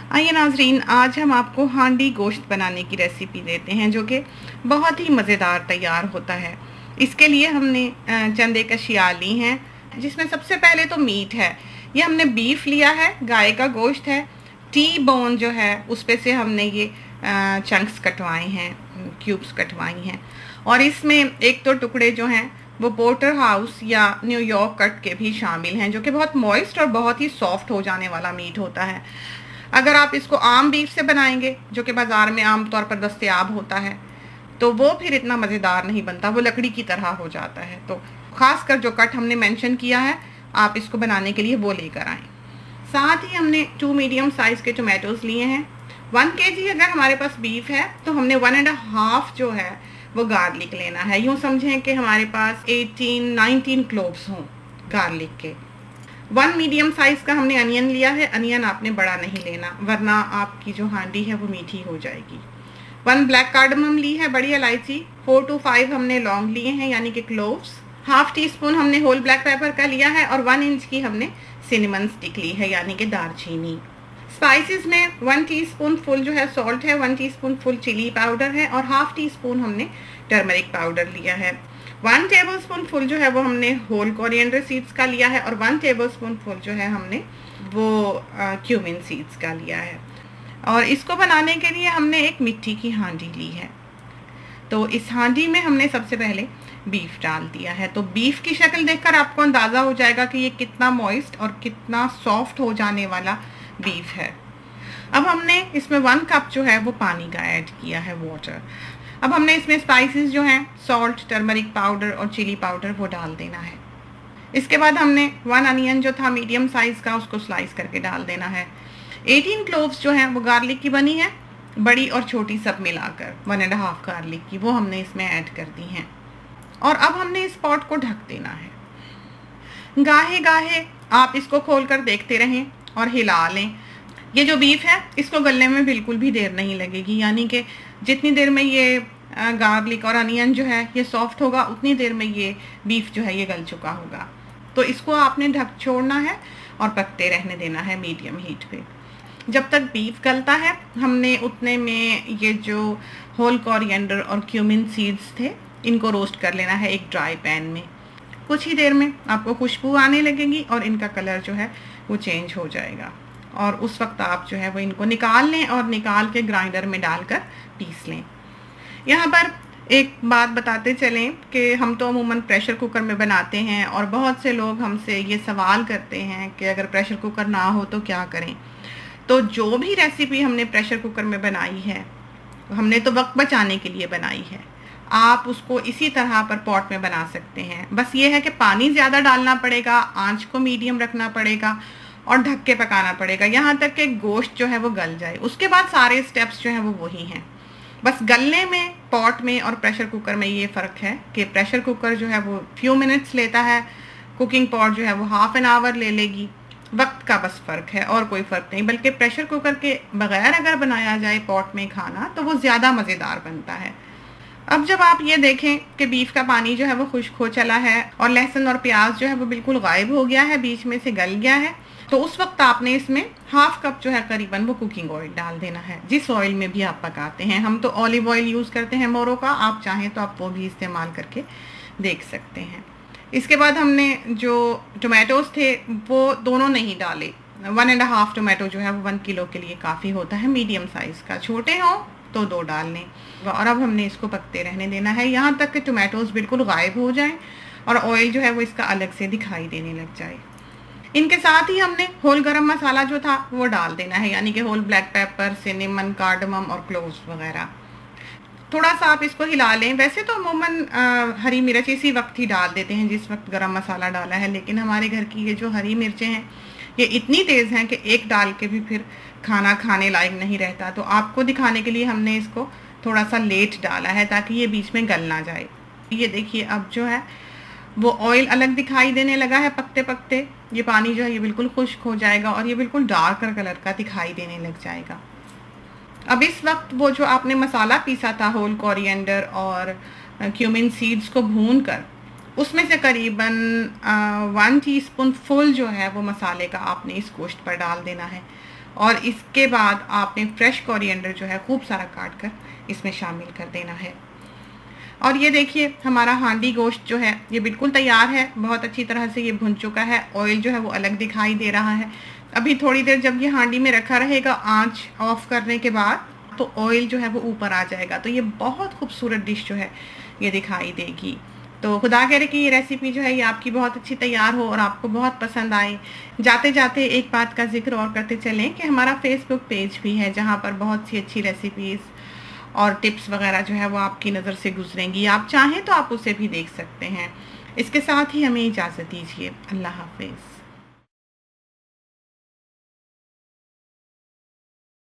आइए नाज़रीन, आज हम आपको हांडी गोश्त बनाने की रेसिपी देते हैं जो कि बहुत ही मज़ेदार तैयार होता है। इसके लिए हमने चंद एक अशिया ली हैं, जिसमें सबसे पहले तो मीट है। ये हमने बीफ लिया है, गाय का गोश्त है। टी बोन जो है उस पे से हमने ये चंक्स कटवाए हैं, क्यूब्स कटवाई हैं। और इसमें एक तो टुकड़े जो हैं वो पोर्टर हाउस या न्यूयॉर्क कट के भी शामिल हैं, जो कि बहुत मॉइस्ट और बहुत ही सॉफ्ट हो जाने वाला मीट होता है। अगर आप इसको आम बीफ से बनाएंगे, जो कि बाज़ार में आम तौर पर दस्तयाब होता है, तो वो फिर इतना मज़ेदार नहीं बनता, वो लकड़ी की तरह हो जाता है। तो ख़ासकर जो कट हमने मेंशन किया है, आप इसको बनाने के लिए वो लेकर आएँ। साथ ही हमने 2 मीडियम साइज़ के टोमेटोज़ लिए हैं। 1 केजी अगर हमारे पास बीफ है तो हमने 1.5 जो है वो गार्लिक लेना है। यूँ समझें कि हमारे पास 18-19 क्लोव्स हों गार्लिक के। 1 मीडियम साइज़ का हमने अनियन लिया है। अनियन आपने बड़ा नहीं लेना, वरना आपकी जो हांडी है वो मीठी हो जाएगी। 1 ब्लैक कार्डमम ली है, बड़ी इलायची। 4 to 5 हमने लौंग लिए हैं, यानी कि क्लोव्स। हाफ टी स्पून हमने होल ब्लैक पेपर का लिया है और 1 इंच की हमने सिनेमन स्टिक ली है, यानी कि दालचीनी। स्पाइसेस में 1 टीस्पून फुल जो है सॉल्ट है, 1 टीस्पून फुल चिली पाउडर है और हाफ टी स्पून हमने टर्मरिक पाउडर लिया है। 1 टेबलस्पून फुल जो है वो हमने होल कोरिएंडर सीड्स का लिया है और 1 टेबलस्पून फुल जो है हमने वो क्यूमिन सीड्स का लिया है। और इसको बनाने के लिए हमने एक मिट्टी की हांडी ली है। तो इस हांडी में हमने सबसे पहले बीफ डाल दिया है। तो बीफ की शक्ल देखकर आपको अंदाज़ा हो जाएगा कि ये कितना मॉइस्ट और कितना सॉफ्ट हो जाने वाला बीफ है। अब हमने इसमें 1 कप जो है वो पानी का ऐड किया है, वाटर। अब हमने इसमें स्पाइसेस जो हैं सॉल्ट, टर्मरिक पाउडर और चिली पाउडर वो डाल देना है। इसके बाद हमने 1 अनियन जो था मीडियम साइज़ का, उसको स्लाइस करके डाल देना है। 18 क्लोव्स जो हैं वो गार्लिक की बनी है, बड़ी और छोटी सब मिलाकर 1.5 गार्लिक की, वो हमने इसमें ऐड कर दी हैं। और अब हमने इस पॉट को ढक देना है। गाहे गाहे आप इसको खोल कर देखते रहें और हिला लें। ये जो बीफ है इसको गलने में बिल्कुल भी देर नहीं लगेगी, यानी कि जितनी देर में ये गार्लिक और अनियन जो है ये सॉफ्ट होगा, उतनी देर में ये बीफ जो है ये गल चुका होगा। तो इसको आपने ढक छोड़ना है और पकते रहने देना है मीडियम हीट पे। जब तक बीफ गलता है, हमने उतने में ये जो होल कोरिएंडर और क्यूमिन सीड्स थे इनको रोस्ट कर लेना है एक ड्राई पैन में। कुछ ही देर में आपको खुशबू आने लगेगी और इनका कलर जो है वो चेंज हो जाएगा। और उस वक्त आप जो है वो इनको निकाल लें और निकाल के ग्राइंडर में डालकर पीस लें। यहाँ पर एक बात बताते चलें कि हम तो अमूमन प्रेशर कुकर में बनाते हैं और बहुत से लोग हमसे ये सवाल करते हैं कि अगर प्रेशर कुकर ना हो तो क्या करें। तो जो भी रेसिपी हमने प्रेशर कुकर में बनाई है, हमने तो वक्त बचाने के लिए बनाई है। आप उसको इसी तरह पर पॉट में बना सकते हैं। बस ये है कि पानी ज़्यादा डालना पड़ेगा, आंच को मीडियम रखना पड़ेगा और ढक के पकाना पड़ेगा यहाँ तक कि गोश्त जो है वो गल जाए। उसके बाद सारे स्टेप्स जो हैं वो वही हैं। बस गलने में पॉट में और प्रेशर कुकर में ये फ़र्क है कि प्रेशर कुकर जो है वो फ्यू मिनट्स लेता है, कुकिंग पॉट जो है वो हाफ एन आवर ले लेगी। वक्त का बस फ़र्क है और कोई फ़र्क नहीं। बल्कि प्रेशर कुकर के बगैर अगर बनाया जाए पॉट में खाना तो वो ज़्यादा मज़ेदार बनता है। अब जब आप ये देखें कि बीफ का पानी जो है वो खुश्क हो चला है और लहसुन और प्याज जो है वो बिल्कुल गायब हो गया है, बीच में से गल गया है, तो उस वक्त आपने इसमें हाफ कप जो है करीबन वो कुकिंग ऑयल डाल देना है, जिस ऑयल में भी आप पकाते हैं। हम तो ऑलिव ऑयल यूज़ करते हैं मोरो का, आप चाहें तो आप वो भी इस्तेमाल करके देख सकते हैं। इसके बाद हमने जो टोमेटोज़ थे वो दोनों नहीं डाले। 1.5 टोमेटो जो है वो 1 किलो के लिए काफ़ी होता है, मीडियम साइज़ का। छोटे हों तो 2 डाल लें। और अब हमने इसको पकते रहने देना है यहाँ तक कि टोमेटोज़ बिल्कुल गायब हो जाएं और ऑयल जो है वो इसका अलग से दिखाई देने लग जाए। इनके साथ ही हमने होल गरम मसाला जो था वो डाल देना है, यानी कि whole black pepper, cinnamon, cardamom और क्लोव्स वगैरह। थोड़ा सा आप इसको हिला लें। वैसे तो अमूमन हरी मिर्च इसी वक्त ही डाल देते हैं जिस वक्त गरम मसाला डाला है, लेकिन हमारे घर की ये जो हरी मिर्चें हैं ये इतनी तेज़ हैं कि एक डाल के भी फिर खाना खाने लायक नहीं रहता। तो आपको दिखाने के लिए हमने इसको थोड़ा सा लेट डाला है ताकि ये बीच में गल ना जाए। ये देखिए अब जो है वो ऑयल अलग दिखाई देने लगा है पकते पकते। ये पानी जो है ये बिल्कुल खुश्क हो जाएगा और ये बिल्कुल डार्क कलर का दिखाई देने लग जाएगा। अब इस वक्त वो जो आपने मसाला पीसा था होल कोरिएंडर और क्यूमिन सीड्स को भून कर, उसमें से करीबन 1 टीस्पून फुल जो है वो मसाले का आपने इस गोश्त पर डाल देना है और इसके बाद आपने फ्रेश कोरिएंडर जो है खूब सारा काट कर इसमें शामिल कर देना है। और ये देखिए हमारा हांडी गोश्त जो है ये बिल्कुल तैयार है, बहुत अच्छी तरह से ये भुन चुका है, ऑयल जो है वो अलग दिखाई दे रहा है। अभी थोड़ी देर जब ये हांडी में रखा रहेगा आंच ऑफ करने के बाद तो ऑयल जो है वो ऊपर आ जाएगा, तो ये बहुत खूबसूरत डिश जो है ये दिखाई देगी। तो खुदा करे कि ये रेसिपी जो है ये आपकी बहुत अच्छी तैयार हो और आपको बहुत पसंद आए। जाते जाते एक बात का जिक्र और करते चलें कि हमारा फेसबुक पेज भी है जहाँ पर बहुत सी अच्छी रेसिपीज़ और टिप्स वगैरह जो है वो आपकी नज़र से गुजरेंगी। आप चाहें तो आप उसे भी देख सकते हैं। इसके साथ ही हमें इजाज़त दीजिए। अल्लाह हाफिज़।